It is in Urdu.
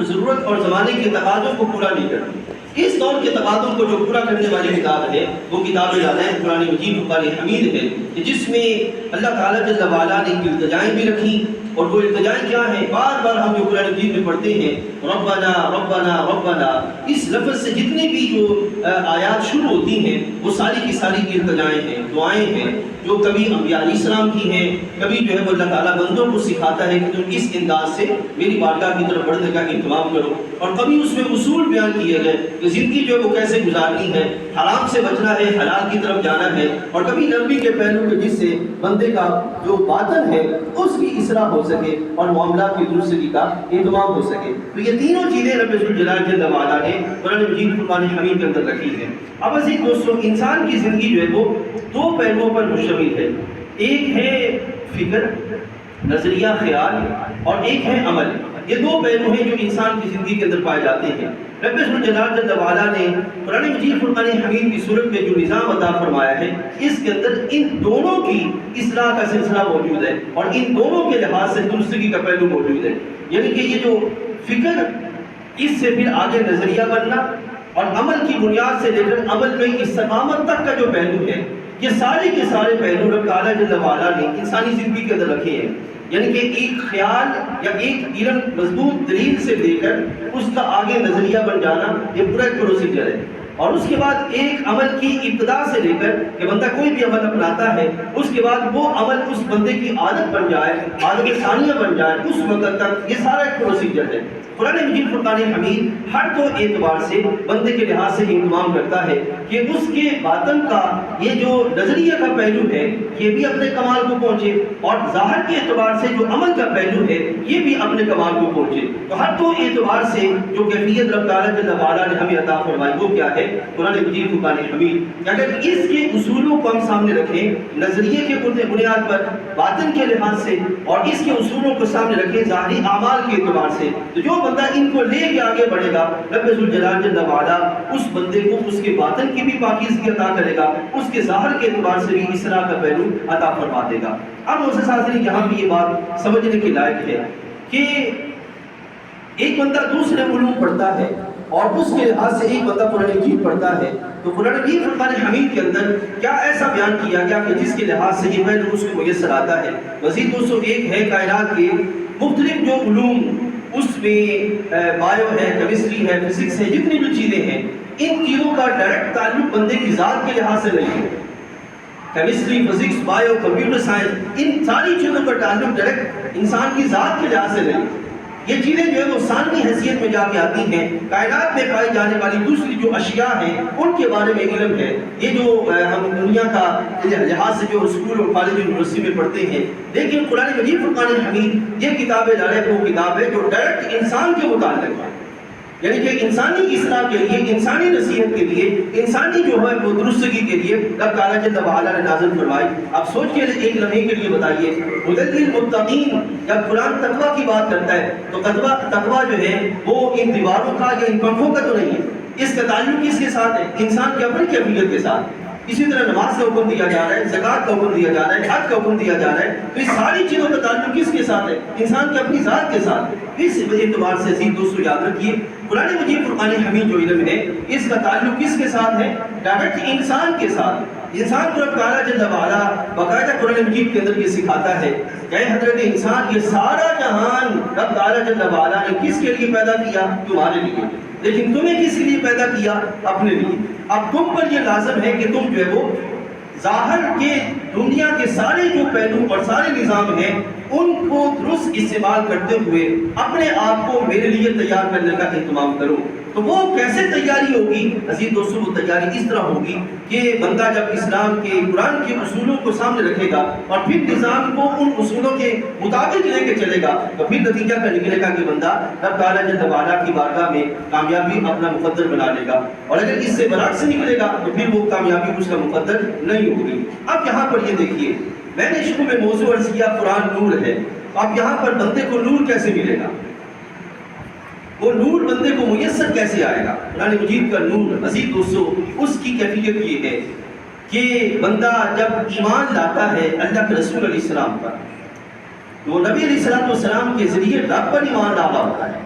ضرورت اور زمانے کے تقاضوں کو پورا نہیں کرتی۔ اس دور کے تقاضوں کو جو پورا کرنے والی کتاب ہے وہ کتاب العزائم قرآن مجید فرقان حمید ہے، جس میں اللہ تعالیٰ جل وعلا نے التجائیں بھی رکھی، اور وہ التجائیں کیا ہیں؟ بار بار ہم جو قرآن مجید میں پڑھتے ہیں ربنا ربنا ربنا، اس لفظ سے جتنی بھی جو آیات شروع ہوتی ہیں وہ ساری کی ساری التجائیں ہیں، دعائیں ہیں، جو کبھی انبیاء علیہ السلام کی ہیں، کبھی جو ہے وہ اللہ تعالیٰ بندوں کو سکھاتا ہے کہ تم اس انداز سے میری بارگاہ کی طرف بڑھنے کا اہتمام کرو، اور کبھی اس میں اصول بیان کیے گئے کہ زندگی جو ہے وہ کیسے گزارنی ہے، حرام سے بچنا ہے، حلال کی طرف جانا ہے، اور کبھی نرمی کے پہلو کے جس سے بندے کا جو باطن ہے اس کی اصلاح ہو سکے اور معاملات کی درستگی کا اہتمام ہو سکے۔ تو یہ تینوں چیزیں رب ذوالجلال جل وعلا نے قرآن مجید فرقان حمید کے اندر رکھی ہیں۔ اب عزیز دوستو، انسان کی زندگی جو ہے وہ دو پہلوؤں پر مشتمل ہے، ایک ہے فکر، نظریہ، خیال، اور ایک ہے عمل۔ یہ دو پہلو ہیں جو انسان کی زندگی کے اندر پائے جاتے ہیں۔ رب ذوالجلال جل وعلا نے قرآن مجید فرقان حمید کی صورت میں جو نظام عطا فرمایا ہے، اس کے اندر ان دونوں کی اصلاح کا سلسلہ موجود ہے، اور ان دونوں کے لحاظ سے درستگی کا پہلو موجود ہے۔ یعنی کہ یہ جو فکر، اس سے پھر آگے نظریہ بننا، اور عمل کی بنیاد سے لے کر عمل میں استقامت تک کا جو پہلو ہے، یہ سارے کے سارے پہلو رب تعالیٰ جل وعلا نے انسانی زندگی کے اندر رکھے ہیں۔ یعنی کہ ایک خیال یا ایک علم مضبوط دلیل سے لے کر اس کا آگے نظریہ بن جانا، یہ پورا ایک پروسیجر ہے، اور اس کے بعد ایک عمل کی ابتدا سے لے کر کہ بندہ کوئی بھی عمل اپناتا ہے، اس کے بعد وہ عمل اس بندے کی عادت بن جائے، عادت ثانیہ بن جائے، اس وقت تک یہ سارا ایک پروسیجر ہے۔ قرآن مجید فرقان حمید ہر دو اعتبار سے بندے کے لحاظ سے اہتمام کرتا ہے کہ اس کے باطن کا یہ جو نظریہ کا پہلو ہے یہ بھی اپنے کمال کو پہنچے، اور ظاہر کے اعتبار سے جو عمل کا پہلو ہے یہ بھی اپنے کمال کو پہنچے۔ تو ہر دو اعتبار سے جو کیفیت رب تعالیٰ جل وعلا نے ہمیں عطا فرمائی وہ کیا ہے؟ قرآن مجید فرقان حمید۔ اگر اس کے اصولوں کو ہم سامنے رکھیں نظریے کے بنیاد پر، باطن کے لحاظ سے، اور اس کے اصولوں کو سامنے رکھیں ظاہری اعمال کے اعتبار سے، تو جو بندہ ان کو لے کے آگے بڑھے گا رب ذوالجلال جل وعلا اس بندے کو اس کے باطن کی بھی پاکیزگی عطا کرے گا، اس کے ظاہر کے اعتبار سے بھی اصلاح کا پہلو عطا فرما دے گا۔ اب معزز حاضرین، یہاں بھی یہ بات سمجھنے کے لائق ہے کہ ایک بندہ دوسرے علوم پڑھتا ہے اور اس کے لحاظ سے ایک بندہ قرآن مجید پڑھتا ہے، تو قرآن مجید فرقان حمید کے اندر کیا ایسا بیان کیا گیا کہ جس کے لحاظ سے یہ پہلو اس کو میسر آتا ہے؟ مزید دوستو، ایک ہے کائنات کے مختلف جو علوم، اس میں بایو ہے، کیمسٹری ہے، فزکس ہے، جتنی بھی چیزیں ہیں، ان چیزوں کا ڈائریکٹ تعلق بندے کی ذات کے لحاظ سے نہیں ہے۔ Chemistry, physics, bio, computer science, ان ساری چیزوں کا تعلق ڈائریکٹ انسان کی ذات کے لحاظ سے نہیں۔ یہ چیزیں جو ہے وہ ثانوی حیثیت میں جا کے آتی ہیں، کائنات میں پائی جانے والی دوسری جو اشیاء ہیں ان کے بارے میں علم ہے۔ یہ جو ہم دنیا کا لحاظ سے جو اسکول اور کالج یونیورسٹی میں پڑھتے ہیں، لیکن قرآن مجید فرقان حمید یہ کتاب لا وہ کتاب ہے جو ڈائریکٹ انسان کے متعلق ہے، یعنی کہ انسانی اصلاح کے لیے، انسانی نصیحت کے لیے، انسانی جو ہے وہ درستگی کے لیے رب تعالیٰ جل وعلا نے نازل فرمائی۔ اب سوچ کے ایک لمحے کے لیے بتائیے، ہدی للمتقین جب قرآن تقویٰ کی بات کرتا ہے تو تقویٰ جو ہے وہ ان دیواروں کا یا ان پنکھوں کا تو نہیں ہے، اس کا تعلق کس کے ساتھ ہے؟ انسان کی اپنی کیفیت کے ساتھ۔ اسی طرح نماز کا حکم دیا جا رہا ہے، زکوٰۃ کا حکم دیا جا رہا ہے، حج کا حکم دیا جا رہا ہے، تو اس ساری چیزوں کا تعلق کس کے ساتھ ہے؟ انسان کی اپنی ذات کے ساتھ۔ اس اعتبار سے عزیز دوستو یاد رکھیے، قرآن مجید فرقان حمید جو علم ہے اس کا تعلق کس کے ساتھ ہے؟ ڈائریکٹ انسان کے ساتھ۔ انسان کو رب تعالیٰ جل وعلا باقاعدہ قرآن مجید کے اندر یہ سکھاتا ہے کہ اے حضرت انسان، یہ سارا جہان رب تعالیٰ جل وعلا نے کس کے لیے پیدا کیا؟ تمہارے لیے، لیکن تمہیں کس لیے پیدا کیا؟ اپنے لیے۔ اب تم پر یہ لازم ہے کہ تم جو ہے وہ ظاہر کے دنیا کے سارے جو پہلو اور سارے نظام ہیں ان کو درست استعمال کرتے ہوئے اپنے آپ کو میرے لیے تیار کرنے کا اہتمام کرو۔ تو وہ کیسے تیاری ہوگی عزیز دوستو؟ وہ تیاری اس طرح ہوگی کہ بندہ جب اسلام کے، قرآن کے اصولوں کو سامنے رکھے گا اور پھر نظام کو ان اصولوں کے مطابق لے کے چلے گا، تو پھر نتیجہ کا نکلے گا کہ بندہ رب تعالیٰ جل وعلا کی بارگاہ میں کامیابی اپنا مقدر بنا لے گا، اور اگر اس سے برعکس نکلے گا تو پھر وہ کامیابی اس کا مقدر نہیں ہوگی۔ اب یہاں پر یہ دیکھیے، میں نے شروع میں موضوع عرض کیا قرآن نور ہے، اب یہاں پر بندے کو نور کیسے ملے گا؟ وہ نور بندے کو میسر کیسے آئے گا؟ قرآن مجید کا نور عزیز دوستو اس کی کیفیت یہ ہے کہ بندہ جب ایمان لاتا ہے اللہ کے رسول علیہ السلام پر، تو نبی علیہ السلام کے ذریعے رب پر ایمان لانا ہوتا ہے،